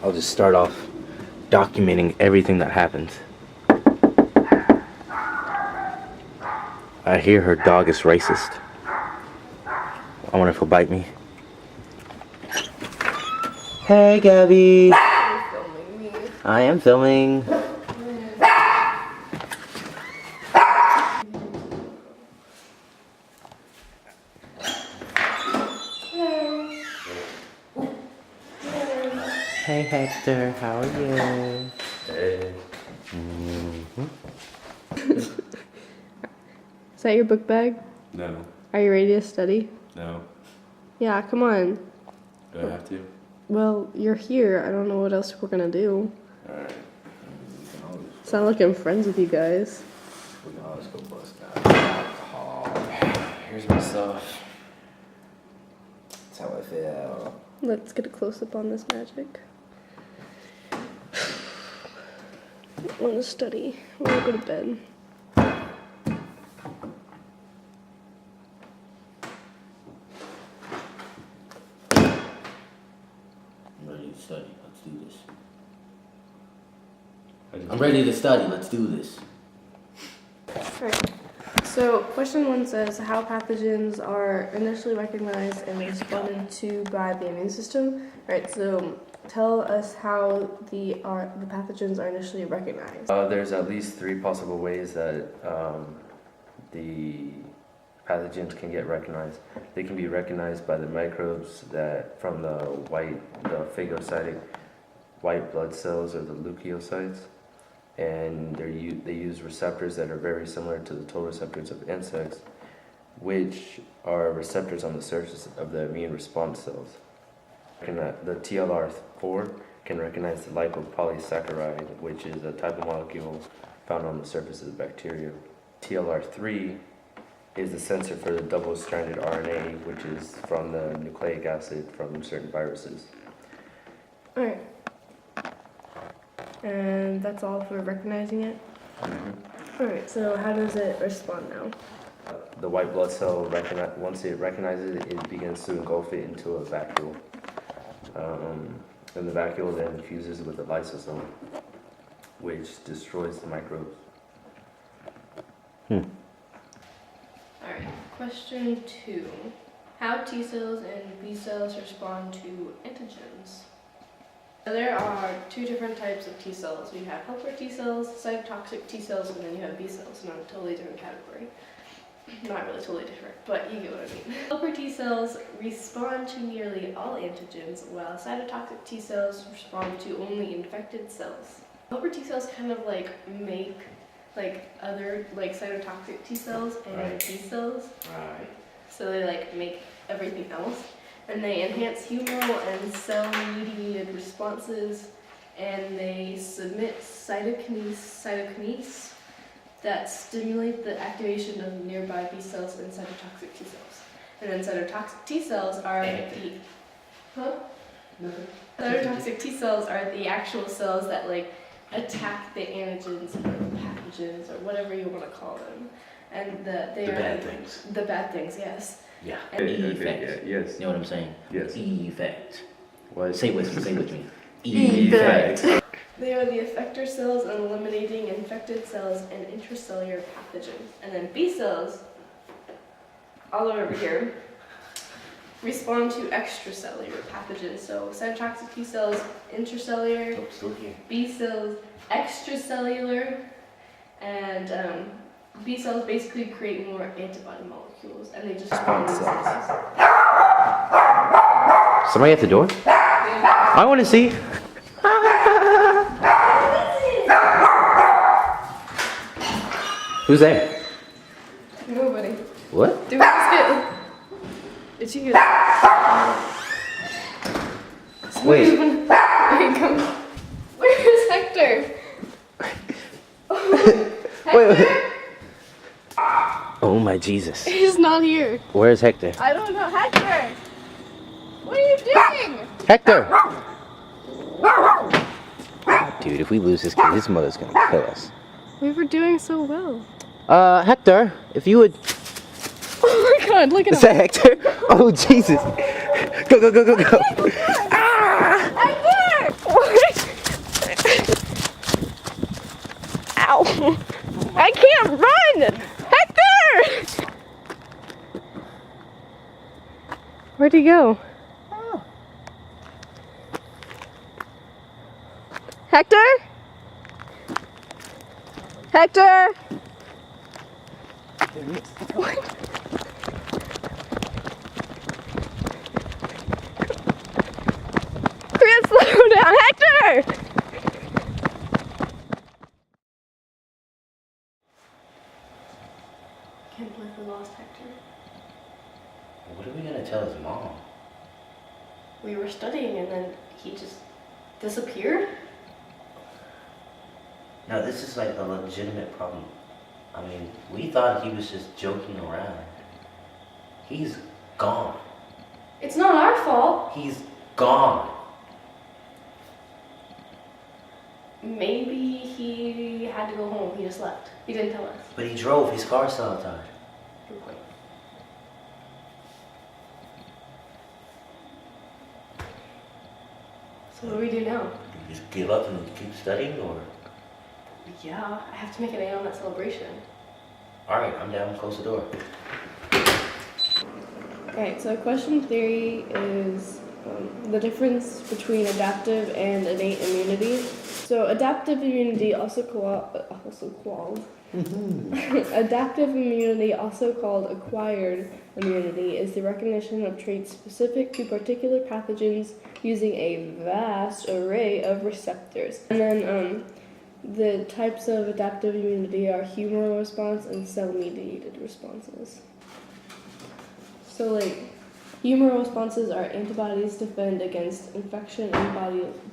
I'll just start off documenting everything that happens. I hear her dog is racist. I wonder if he'll bite me. Hey, Gabby. You're filming me. I am filming. Hey, Hector. How are you? Hey. Is that your book bag? No. Are you ready to study? No. Yeah, come on. Do I have to? Well, you're here. I don't know what else we're gonna do. Alright. It's not like I'm friends with you guys. We can always go bust down alcohol. Here's my stuff. That's how I feel. Let's get a close up on this magic. I want to study. I want to go to bed. I'm ready to study. Let's do this. I'm ready to study. Let's do this. Alright. So, question 1 says how pathogens are initially recognized and responded to by the immune system. Alright, so tell us how the pathogens are initially recognized. There's at least 3 possible ways that the pathogens can get recognized. They can be recognized by the microbes that from the phagocytic white blood cells or the leukocytes, and they use receptors that are very similar to the toll receptors of insects, which are receptors on the surface of the immune response cells. The TLR4 can recognize the lipopolysaccharide, which is a type of molecule found on the surface of the bacteria. TLR3 is the sensor for the double-stranded RNA, which is from the nucleic acid from certain viruses. Alright. And that's all for recognizing it? Alright, so how does it respond now? The white blood cell, once it recognizes it, it begins to engulf it into a vacuole. And the vacuole then fuses with the lysosome, which destroys the microbes. Alright, question 2. How T cells and B cells respond to antigens? There are 2 different types of T cells. We have helper T cells, cytotoxic T cells, and then you have B cells, not a totally different category. Not really totally different, but you get what I mean. Helper T cells respond to nearly all antigens, while cytotoxic T cells respond to only infected cells. Helper T cells kind of like make other cytotoxic T cells and B cells. Right. So they make everything else. And they enhance humoral and cell-mediated responses, and they submit cytokinase that stimulate the activation of nearby B cells and cytotoxic T cells. And then cytotoxic T cells are cytotoxic T cells are the actual cells that attack the antigens or pathogens or whatever you want to call them. And they are bad things. The bad things, yes. Yeah. And effect. Yes. You know what I'm saying? Yes. Effect. What? Say with me. Effect. They are the effector cells and eliminating infected cells and intracellular pathogens. And then B cells, all over here, respond to extracellular pathogens. So cytotoxic T cells, intracellular, B cells, extracellular, and B cells basically create more antibody molecules, and they just respond to cells. Somebody at the door? I want to see. Who's there? Nobody. What? Do we just get... Did you hear that? Wait. Here you come. Where's Hector? Wait. Oh my Jesus. He's not here. Where's Hector? I don't know. Hector! What are you doing? Hector! Dude, if we lose this kid, his mother's gonna kill us. We were doing so well. Hector, if you would... Oh my god, look at Is him. that Hector? Oh, Jesus. Go. Hector! What? No! I can't run! Hector! Where'd he go? Hector? Hector? What? Chris, slow down! Hector! Can't believe we lost Hector. What are we gonna tell his mom? We were studying and then he just disappeared? No, this is like a legitimate problem. I mean, we thought he was just joking around. He's gone. It's not our fault. He's gone. Maybe he had to go home. He just left. He didn't tell us. But he drove. His car's still outside. Good point. So what do we do now? Do you just give up and keep studying, or? Yeah, I have to make an A on that celebration. Alright, I'm down. Close the door. Okay, so question theory is the difference between adaptive and innate immunity. So adaptive immunity, adaptive immunity, also called acquired immunity, is the recognition of traits specific to particular pathogens using a vast array of receptors. And then the types of adaptive immunity are humoral response and cell-mediated responses. So, like, humoral responses are antibodies defend against infection in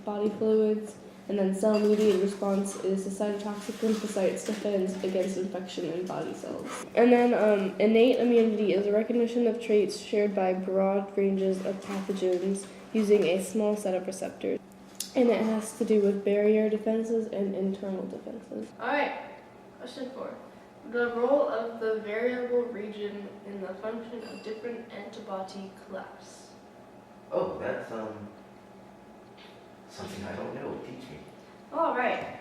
body fluids, and then cell-mediated response is the cytotoxic lymphocytes defends against infection in body cells. And then innate immunity is a recognition of traits shared by broad ranges of pathogens using a small set of receptors. And it has to do with barrier defenses and internal defenses. Alright, question 4. The role of the variable region in the function of different antibody class. Oh, that's something I don't know. Teach me. Alright.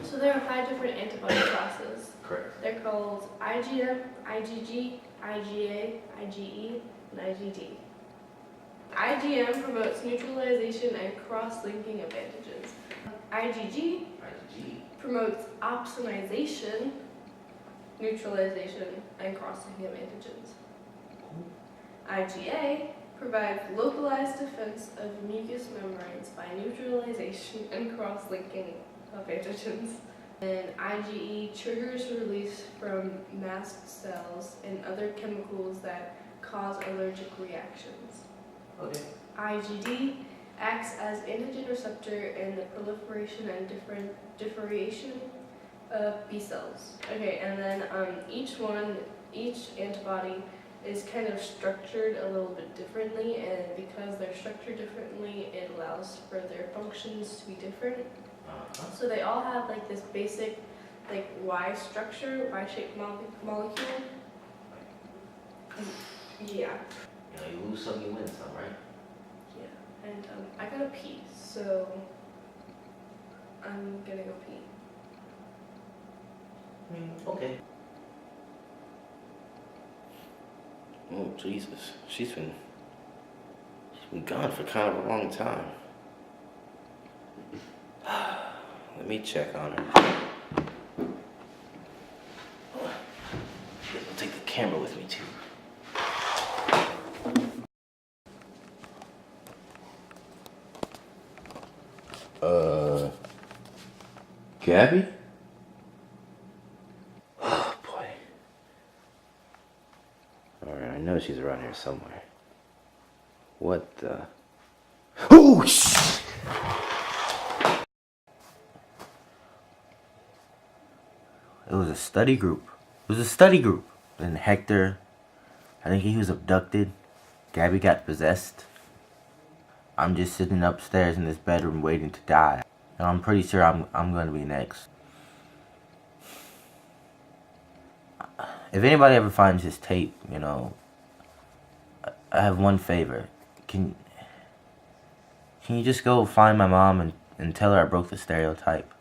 So there are 5 different antibody classes. Correct. They're called IgM, IgG, IgA, IgE, and IgD. IgM promotes neutralization and cross-linking of antigens. IgG promotes opsonization, neutralization, and cross-linking of antigens. IgA provides localized defense of mucous membranes by neutralization and cross-linking of antigens. And IgE triggers release from mast cells and other chemicals that cause allergic reactions. Okay. IgD acts as antigen receptor in the proliferation and differentiation of B cells. Okay, and then each antibody is kind of structured a little bit differently, and because they're structured differently, it allows for their functions to be different. So they all have like this basic like Y structure, Y-shaped molecule. Yeah. You know, you lose some, you win some, right? Yeah, and I gotta pee, so I'm gonna go pee. Okay. Oh, Jesus. She's been gone for kind of a long time. Let me check on her. I'll take the camera with me, too. Gabby? Oh, boy. Alright, I know she's around here somewhere. What the... Oh, shit! It was a study group. And Hector, I think he was abducted. Gabby got possessed. I'm just sitting upstairs in this bedroom waiting to die. And I'm pretty sure I'm going to be next. If anybody ever finds this tape, you know, I have one favor. Can you just go find my mom and tell her I broke the stereotype?